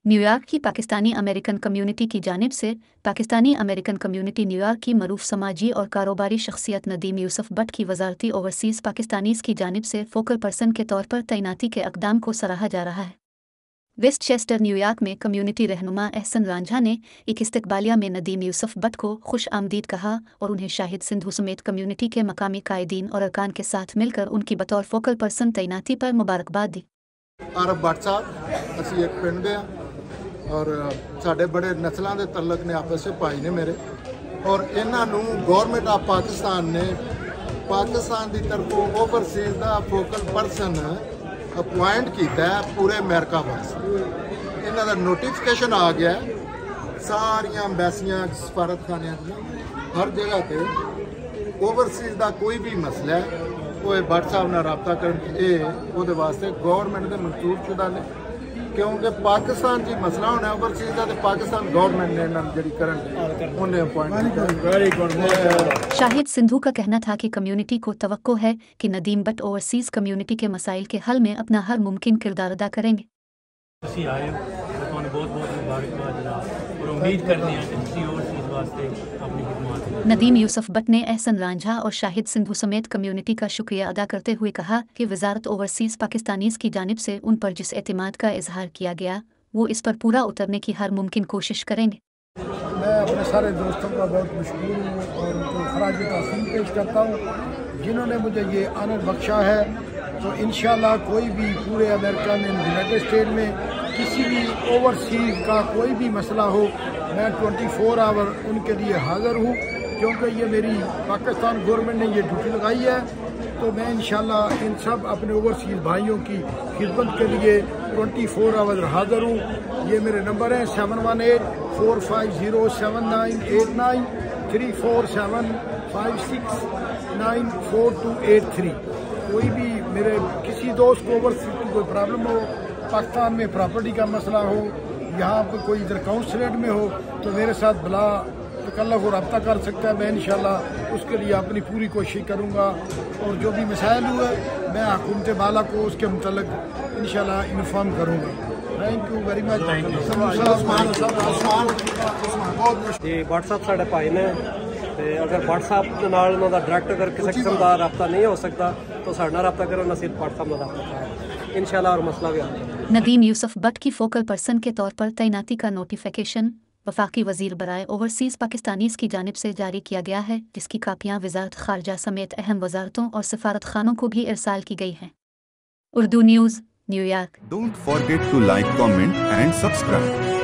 New York की Pakistani American community की जानिब से पाकिस्तानी अमेरिकन कम्युनिटी न्यूयॉर्क की मरूफ समाजी और कारोबारी शख्सियत नदीम यूसुफ बट की वजारती ओवरसीज़ पाकिस्तानीज़ की जानिब से फोकल पर्सन के तौर पर तैनाती के अक़दाम को सराहा जा रहा है। वेस्टचेस्टर न्यूयॉर्क में कम्युनिटी रहनुमा एहसन रांझा ने एक इस्तकबालिया में नदीम यूसुफ बट को खुश आमदीद कहा और उन्हें शाहिद सिंधु समेत कम्युनिटी के मकामी कायदीन और अरकान के साथ मिलकर उनकी बतौर फोकल पर्सन तैनाती पर मुबारकबाद दी। आरब भट्ट साहब असी एक पिंड दे और साढ़े बड़े नस्लों के तलक ने आपस में भाई ने मेरे और इन्हों गौरमेंट ऑफ पाकिस्तान ने पाकिस्तान की तरफों ओवरसीज का फोकल पर्सन अपॉइंट किया है पूरे अमेरिका वास्ते। इन्हों का नोटिफिकेशन आ गया सारिया अंबैसियां सफारतखाने हर जगह पर ओवरसीज का कोई भी मसला है वो भट्ट साहब ने रबता कर वास्ते गौरमेंट के मंजूरशुदा ने क्योंकि पाकिस्तान की मसला होना ओवरसीज का पाकिस्तान गवर्नमेंट ने जी करंट उन्हें अपॉइंट। शाहिद सिंधु का कहना था कि कम्युनिटी को तवक्को है कि नदीम बट ओवरसीज कम्युनिटी के मसाइल के हल में अपना हर मुमकिन किरदार अदा करेंगे। नदीम यूसुफ बट ने एहसन रांझा और शाहिद सिंधु समेत कम्युनिटी का शुक्रिया अदा करते हुए कहा कि वजारत ओवरसीज़ पाकिस्तानीज़ की जानिब से उन पर जिस एतमाद का इजहार किया गया वो इस पर पूरा उतरने की हर मुमकिन कोशिश करेंगे। मैं अपने सारे दोस्तों का बहुत मशहूर हूँ और उनको खराज तहसीन पेश करता हूँ जिन्होंने मुझे ये आनर बख्शा है। तो इंशाल्लाह कोई भी पूरे अमेरिका में यूनाइटेड स्टेट में किसी भी ओवरसीज़ का कोई भी मसला हो मैं 24 आवर उनके लिए हाज़िर हूँ क्योंकि ये मेरी पाकिस्तान गवर्नमेंट ने ये ड्यूटी लगाई है। तो मैं इंशाल्लाह इन सब अपने ओवरसीज़ भाइयों की खिदमत के लिए 24 आवर हाज़िर हूँ। ये मेरे नंबर हैं 7184507989 347569428 कोई भी मेरे किसी दोस्त को ओवरसीज़ की कोई प्रॉब्लम हो पाकिस्तान में प्रॉपर्टी का मसला हो यहाँ पर कोई इधर काउंसलेट में हो तो मेरे साथ भला तकल्लुफ़ को रब्ता कर सकता है। मैं इंशाल्लाह उसके लिए अपनी पूरी कोशिश करूँगा और जो भी मसाइल हुए मैं हुकूमत बाला को उसके मुतल्लिक़ इंशाल्लाह इन्फॉर्म करूँगा। Thank you very much. जी भट्ट साहब साढ़े भाई ने अगर भट्ट साहब के नाल उन्होंने डायरैक्ट अगर किसी किस्म का रब्ता नहीं हो सकता तो साढ़े नाल रब्ता करो ना सिर्फ भट्ट साहब का रब्ता इंशाल्लाह और मसला भी आता है। नदीम यूसुफ बट की फोकल पर्सन के तौर पर तैनाती का नोटिफिकेशन वफाकी वजीर बराए ओवरसीज़ पाकिस्तानीज़ की जानिब से जारी किया गया है जिसकी कापियाँ वजारत खारजा समेत अहम वजारतों और सफारत खानों को भी इरसाल की गई हैं। Urdu news New York. Don't forget to like, comment and subscribe.